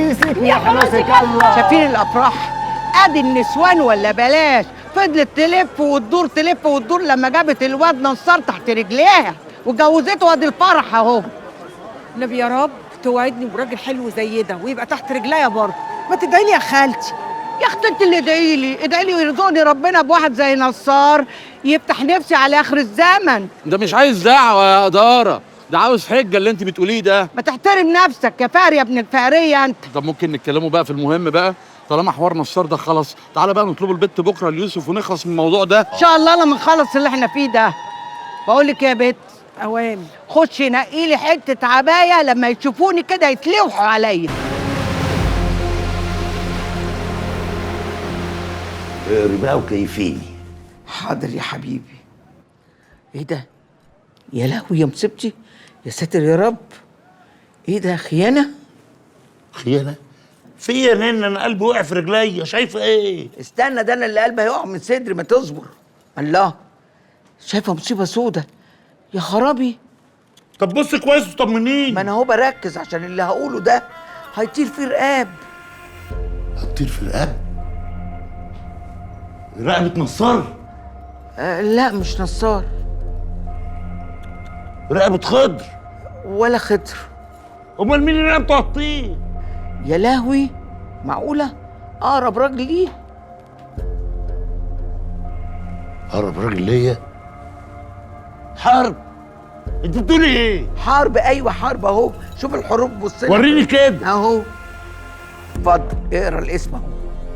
عريسك يحرسك الله. شايفين الافراح؟ ادي النسوان ولا بلاش، فضلت تلف وتدور تلف وتدور لما جابت الواد نصار تحت رجليها وجوزته، وادي الفرح اهو. نبي يا رب توعدني براجل حلو زي ده ويبقى تحت رجليا برضه. ما تدعي لي يا خالتي. يا اختي انت اللي ادعي لي ويرزقني ربنا بواحد زي نصار يفتح نفسي على اخر الزمن. ده مش عايز دعوه يا اداره، ده عاوز حجه اللي انت بتقوليه ده. ما تحترم نفسك يا فاري يا ابن الفقريه انت. طب ممكن نتكلموا بقى في المهم بقى، طالما حوار نصار ده خلاص، تعالى بقى نطلبوا البت بكره ليوسف ونخلص من الموضوع ده ان شاء الله لما نخلص اللي احنا فيه ده. بقول لك يا بت اوامر، خشي نقي لي حته عبايه لما يشوفوني كده يتلوحوا عليا. اقري بقى وكيفيني. حاضر يا حبيبي. ايه ده؟ يا لهوي يا مصيبتي، يا ساتر يا رب. ايه ده، خيانه؟ خيانه؟ فيا نن، انا قلبي وقع في رجليا، شايفه ايه؟ استنى، ده انا اللي قلبي هيقع من صدري، ما تصبر. الله، شايفه مصيبه سودة يا خرابي. طب بص كويس وطمنيني. ما انا اهو بركز عشان اللي هقوله ده هيطير فيه رقاب. هتطير في الرقاب؟ رقبة نصار؟ لا مش نصار. رقبة خضر؟ ولا خضر. امال مين اللي رقبته هتطير؟ يا لهوي، معقوله؟ اقرب راجل ليه. اقرب راجل ليا؟ حرب؟ انت بتقولي ايه؟ حرب؟ ايوه حرب اهو. شوف الحروب، بص لي. وريني كده اهو. اتفضل اقرا الاسم اهو.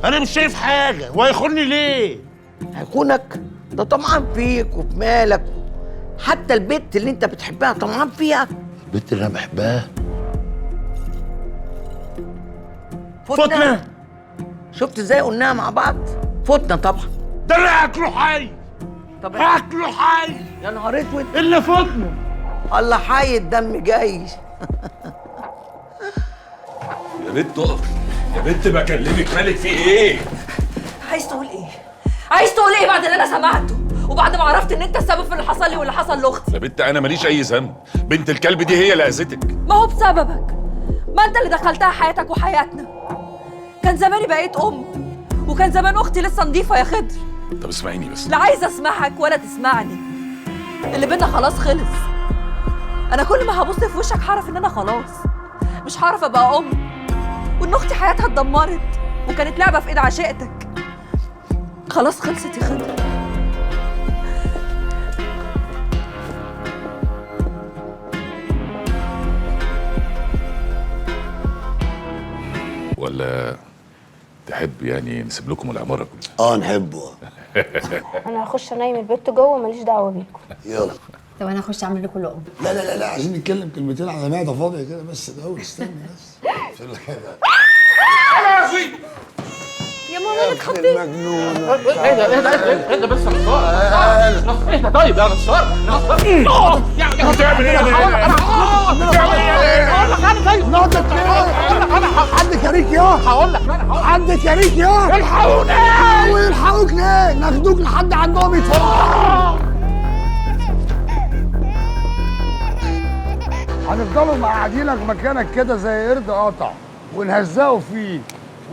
انا مش شايف حاجه، وهيخوني ليه؟ هيخونك؟ ده طمعان فيك وفي مالك، حتى البت اللي انت بتحبها طمعان فيها. البنت اللي انا بحبها فتنة. شفت ازاي قلناها مع بعض؟ فتنة طبعا. ده اللي هاكله حي. طب هاكله حي. يا نهار اسود، الا فتنة. الله حي، الدم جاي. يا بنت اقف يا بنت، بكلمك، مالك في ايه؟ عايز تقول ايه؟ عايز تقول ايه بعد اللي انا سمعته وبعد ما عرفت ان انت السبب في اللي حصل لي واللي حصل لاختي؟ يا بنت انا ماليش اي ذنب، بنت الكلب دي هي اللي اذتك. ما هو بسببك، ما انت اللي دخلتها حياتك وحياتنا. كان زماني بقيت ام، وكان زمان اختي لسه نظيفه يا خضر. طب اسمعيني بس. لا عايزه اسمعك ولا تسمعني، اللي بينا خلاص خلص. انا كل ما هبص في وشك هعرف ان انا خلاص مش هعرف ابقى ام، وان اختي حياتها اتدمرت وكانت لعبه في ايد عشيقتك. خلاص خلصت يا خضر. ولا تحب يعني نسيب لكم العماره كلها؟ نحبه. انا هخش انيم البت جوه، ماليش دعوه بيكم. يلا. طب انا هخش اعمل لكم لقمه. لا عايزين نتكلم كلمتين على معده فاضيه كده بس الاول، استنى بس. يا ماما انا اتخضيت. مجنونه. اهدى بس يا نصار. اهدى طيب يا نصار. بتعمل ايه؟ نقطة حد كاريك يا. هقول لك حد كاريك يا. الحقوني. ويلحقوك ليه؟ ناخدوك لحد عندهم يتفرجوا. هنفضلوا مقعدينك مكانك كده زي قرد قطع ونهزقوا فيك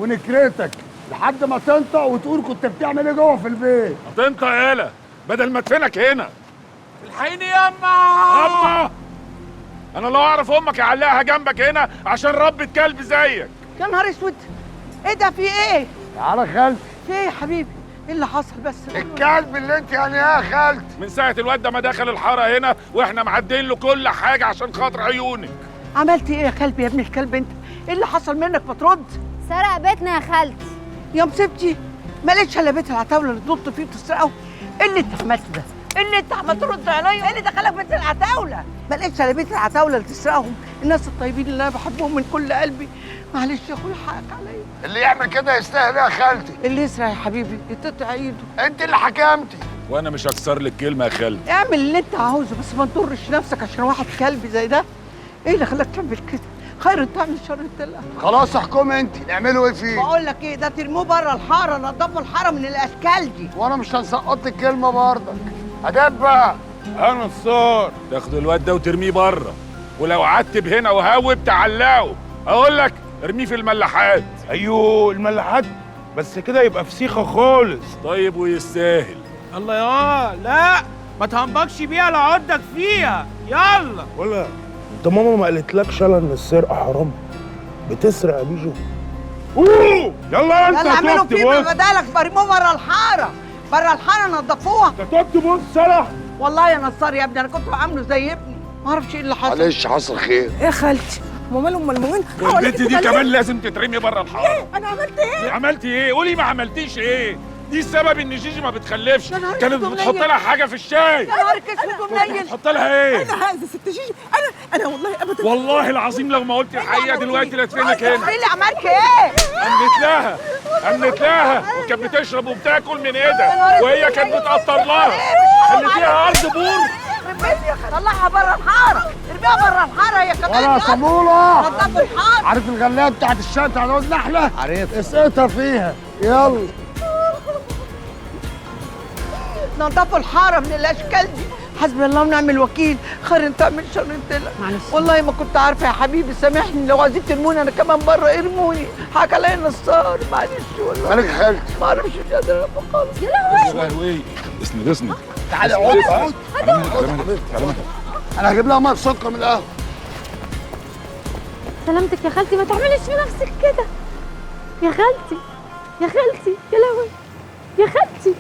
ونكرتك لحد ما تنطق وتقول كنت بتعمل ايه جوه في البيت. هتنطق يالا بدل ما ادفنك هنا. الحقيني ياما. اما انا لو اعرف امك اعلقها جنبك هنا عشان ربة كلب زيك. يا نهار اسود، ايه ده، في ايه؟ تعالى خالتي. في ايه يا حبيبي؟ ايه اللي حصل بس؟ الكلب اللي انت يعني يا خالتي. من ساعة الواد ده ما دخل الحارة هنا واحنا معدين له كل حاجة عشان خاطر عيونك. عملت ايه يا كلب يا ابن الكلب انت؟ ايه اللي حصل منك، ما ترد؟ سرق بيتنا يا خالتي. يا مصيبتي، ما لقيتش الا بيت العتاوله اللي تنط فيه وتسرقه. ايه اللي انت عملته ده؟ ايه اللي انت عملت؟ رد عليا، ايه اللي دخلك بيت العتاوله؟ ما لقيتش الا بيت العتاوله اللي تسرقهم، الناس الطيبين اللي انا بحبهم من كل قلبي. معلش يا اخويا، حقك عليا. اللي يعمل كده يستاهل يا خالتي. اللي يسرق يا حبيبي يتقطع ايده. انت اللي حكمتي. وانا مش هكسر لك كلمة يا خالد. اعمل اللي انت عاوزه بس ما تضرش نفسك عشان واحد كلب زي ده. ايه اللي خلاك تعمل كده؟ خير تعمل شر تلقى. خلاص احكمي انت، نعملوا ايه فيه؟ بقول لك ايه، ده ترموه بره الحاره، نضفوا الحاره من الاشكال دي. وانا مش هنسقط الكلمه برضك. اداب بقى. انا نصار تاخد الواد ده وترميه بره، ولو قعدت بهنا وهوب تعلقه اقول لك ارميه في الملاحات. ايوه الملاحات، بس كده يبقى فسيخه خالص. طيب ويستاهل. الله يا لا ما تهنبكش بيها لا عضك فيها. يلا ولا انت ماما ما قالتلكش يلا ان السرقه حرام؟ بتسرق يا بيجو. اوه يلا انت يلا اعملوا تقف فيه تبص. بدالك، برموه بره الحاره، بره الحاره نضفوها. انت تقف تبص يلا. والله يا نصار يا ابني انا كنت بعامله زي ابني، ما اعرفش ايه اللي حصل. معلش حصل خير. يا خالتي هما مالهم المؤمنين؟ والبنت دي كمان لازم تترمي بره الحاره. انا عملت ايه؟ عملتي ايه؟ قولي ما عملتيش ايه؟ دي السبب ان جيجي ما بتخلفش. يا نهار كانت اسود بتحط منيل. لها حاجه في الشاي. يا نهارك اسود ومنيل. بتحط لها ايه؟ انا عايزه ست جيجي، انا والله ابدا. والله العظيم لو ما قلت الحقيقه دلوقتي لاتفينك هنا. قولي لي عملت ايه؟ أمنت لها وكانت بتشرب وبتاكل من ايدها وهي كانت بتقطر لها. خليتيها ارض بور. طلعها بره الحاره، ارميها بره الحاره يا كمان. ولا صامولة، نضفوا الحاره. عارف الغلايه بتاعت الشاي بتاعت عود نحله؟ عارف. اسقطها فيها يلا. نضفوا الحاره من الاشكال دي. حسبي الله ونعم الوكيل، خير انت اعمل شر انت. معلش والله ما كنت عارفه يا حبيبي، سامحني لو عايزين ترموني انا كمان بره ارموني. حكى عليا نصار، معلش والله. مالك يا خالتي؟ ما اعرفش مش قادره انام خالص. ايه؟ اسند تعالي اقعد. انا هجيب لها ميه سكر من القهوه. سلامتك يا خالتي، ما تعمليش في نفسك كده يا خالتي، يا خالتي، يا لهوي يا خالتي.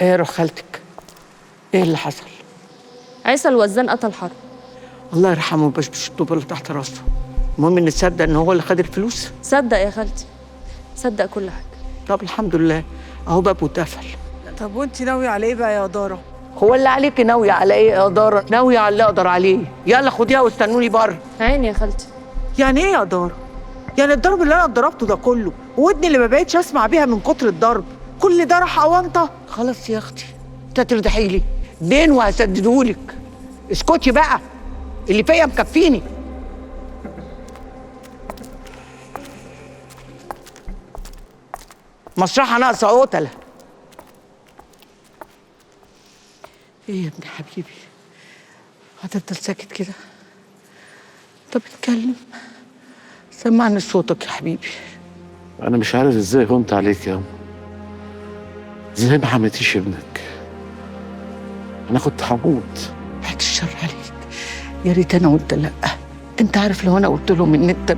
ايه يا روح خالتك؟ ايه اللي حصل؟ عيسى الوزان قتل حرب. الله يرحمه ويبشبش الطوبه اللي تحت راسه. المهم ان تصدق ان هو اللي خد الفلوس. صدق يا خالتي، صدق كل حاجه. طب الحمد لله اهو بابه اتقفل. طب وانت ناويه على ايه بقى يا دارة؟ هو اللي عليك ناويه على ايه يا دارة؟ ناويه على اللي اقدر عليه. يلا خديها واستنوني بره. عيني يا خالتي. يعني ايه يا دارة؟ يعني الضرب اللي انا ضربته ده كله ودني اللي ما بقتش اسمع بيها من كتر الضرب، كل ده راح اونطه؟ خلاص يا اختي انت ترضحي لي دين وهسددهولك. اسكتي بقى، اللي فيا مكفيني. مصلحه ناقصه قتله. ايه يا ابني حبيبي، هتفضل ساكت كده؟ طب اتكلم، سمعني صوتك يا حبيبي. انا مش عارف ازاي هونت عليك يا أم. ازاي ما حميتيش ابنك؟ انا كنت هموت. بعد الشر عليك، يا ريت انا قلت لا. انت عارف لو انا قلت لهم ان انت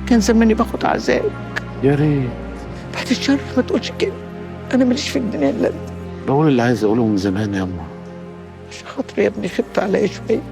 كان زماني باخد عذاب. يا ريت. بعد الشر ما تقولش كده، انا ماليش في الدنيا الا انت. بقول اللي عايز اقوله من زمان يا أم. عشان خاطري يا ابني خبت عليا شويه.